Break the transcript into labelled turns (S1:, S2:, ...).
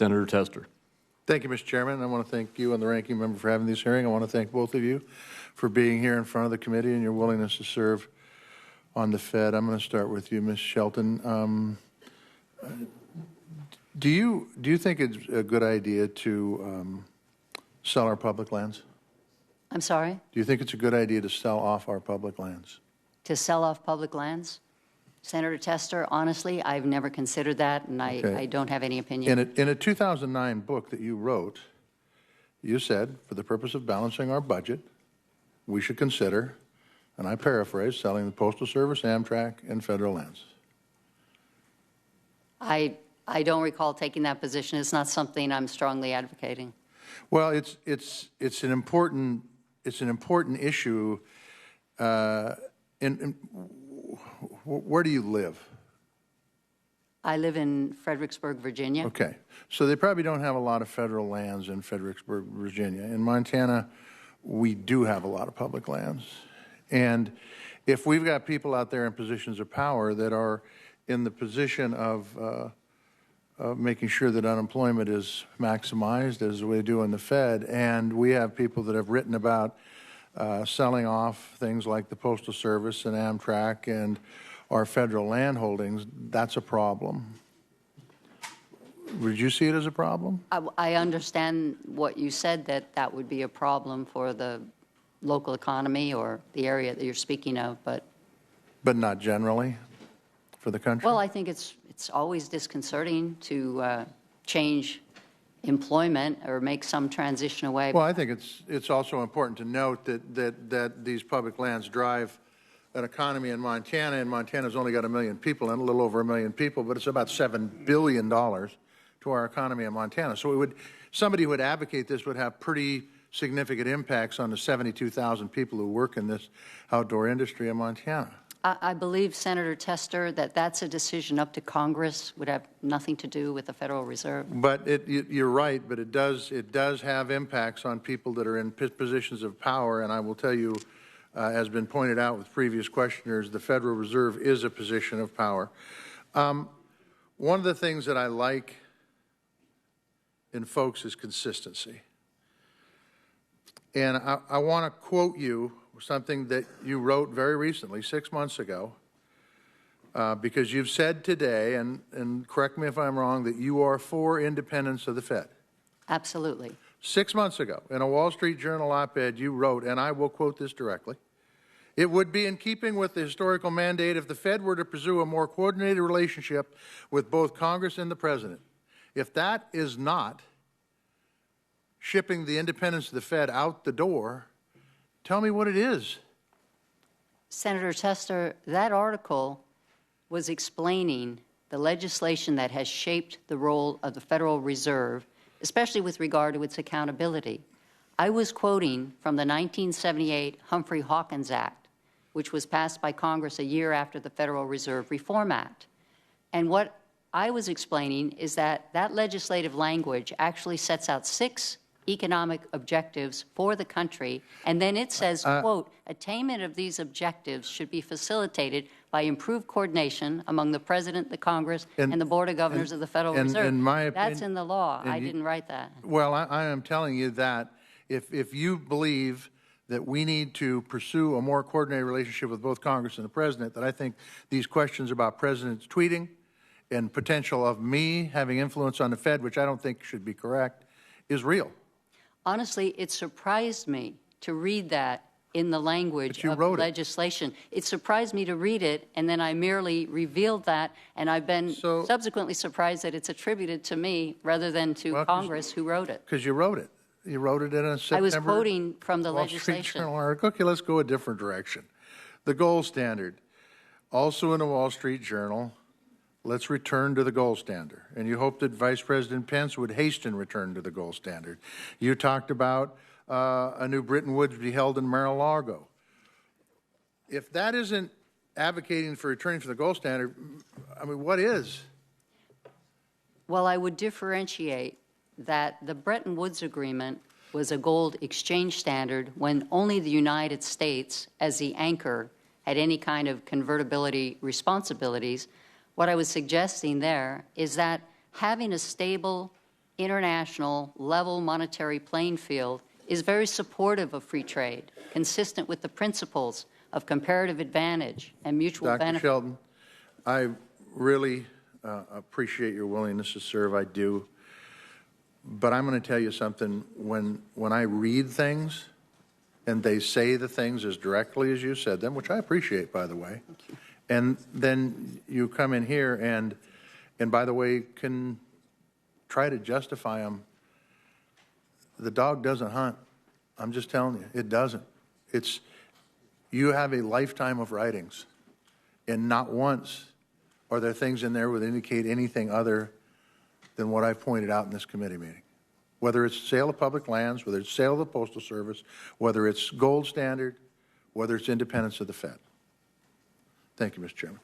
S1: Senator Tester.
S2: Thank you, Mr. Chairman. I want to thank you and the ranking member for having this hearing. I want to thank both of you for being here in front of the committee and your willingness to serve on the Fed. I'm going to start with you, Ms. Shelton. Do you think it's a good idea to sell our public lands?
S3: I'm sorry?
S2: Do you think it's a good idea to sell off our public lands?
S3: To sell off public lands? Senator Tester, honestly, I've never considered that, and I don't have any opinion.
S2: In a 2009 book that you wrote, you said, for the purpose of balancing our budget, we should consider, and I paraphrase, selling the Postal Service, Amtrak, and federal lands.
S3: I don't recall taking that position. It's not something I'm strongly advocating.
S2: Well, it's an important issue. Where do you live?
S3: I live in Fredericksburg, Virginia.
S2: Okay. So they probably don't have a lot of federal lands in Fredericksburg, Virginia. In Montana, we do have a lot of public lands. And if we've got people out there in positions of power that are in the position of making sure that unemployment is maximized, as we do in the Fed, and we have people that have written about selling off things like the Postal Service and Amtrak and our federal land holdings, that's a problem. Would you see it as a problem?
S3: I understand what you said, that would be a problem for the local economy or the area that you're speaking of, but
S2: not generally for the country?
S3: Well, I think it's always disconcerting to change employment or make some transition away.
S2: Well, I think it's also important to note that these public lands drive an economy in Montana, and Montana's only got 1 million people and a little over 1 million people, but it's about $7 billion to our economy in Montana. So somebody who would advocate this would have pretty significant impacts on the 72,000 people who work in this outdoor industry in Montana.
S3: I believe, Senator Tester, that's a decision up to Congress, would have nothing to do with the Federal Reserve.
S2: But you're right, but it does have impacts on people that are in positions of power, and I will tell you, as been pointed out with previous questioners, the Federal Reserve is a position of power. One of the things that I like in folks is consistency. And I want to quote you something that you wrote very recently, 6 months ago, because you've said today, and correct me if I'm wrong, that you are for independence of the Fed.
S3: Absolutely.
S2: 6 months ago, in a Wall Street Journal op-ed, you wrote, and I will quote this directly, "It would be in keeping with the historical mandate if the Fed were to pursue a more coordinated relationship with both Congress and the President. If that is not shipping the independence of the Fed out the door, tell me what it is."
S3: Senator Tester, that article was explaining the legislation that has shaped the role of the Federal Reserve, especially with regard to its accountability. I was quoting from the 1978 Humphrey-Hawkins Act, which was passed by Congress a year after the Federal Reserve Reform Act. And what I was explaining is that legislative language actually sets out 6 economic objectives for the country, and then it says, quote, "Attainment of these objectives should be facilitated by improved coordination among the President, the Congress, and the Board of Governors of the Federal Reserve."
S2: In my opinion,
S3: that's in the law. I didn't write that.
S2: Well, I am telling you that if you believe that we need to pursue a more coordinated relationship with both Congress and the President, that I think these questions about President's tweeting and potential of me having influence on the Fed, which I don't think should be correct, is real.
S3: Honestly, it surprised me to read that in the language of the legislation. It surprised me to read it, and then I merely revealed that, and I've been subsequently surprised that it's attributed to me rather than to Congress who wrote it.
S2: Because you wrote it. You wrote it in a September.
S3: I was quoting from the
S2: Wall Street
S3: legislation.
S2: Journal article. Okay, let's go a different direction. The gold standard, also in the Wall Street Journal. Let's return to the gold standard. And you hope that Vice President Pence would hasten return to the gold standard. You talked about a new Bretton Woods be held in Mar-a-Lago. If that isn't advocating for returning to the gold standard, I mean, what is?
S3: Well, I would differentiate that the Bretton Woods Agreement was a gold exchange standard when only the United States, as the anchor, had any kind of convertibility responsibilities. What I was suggesting there is that having a stable international level monetary playing field is very supportive of free trade, consistent with the principles of comparative advantage and mutual
S2: Dr.
S3: benefit.
S2: Sheldon, I really appreciate your willingness to serve. I do. But I'm going to tell you something. When I read things and they say the things as directly as you said them, which I appreciate, by the way, and then you come in here and by the way, can try to justify them. The dog doesn't hunt. I'm just telling you, it doesn't. You have a lifetime of writings, and not once are there things in there that indicate anything other than what I've pointed out in this committee meeting. Whether it's sale of public lands, whether it's sale of the Postal Service, whether it's gold standard, whether it's independence of the Fed. Thank you, Mr. Chairman.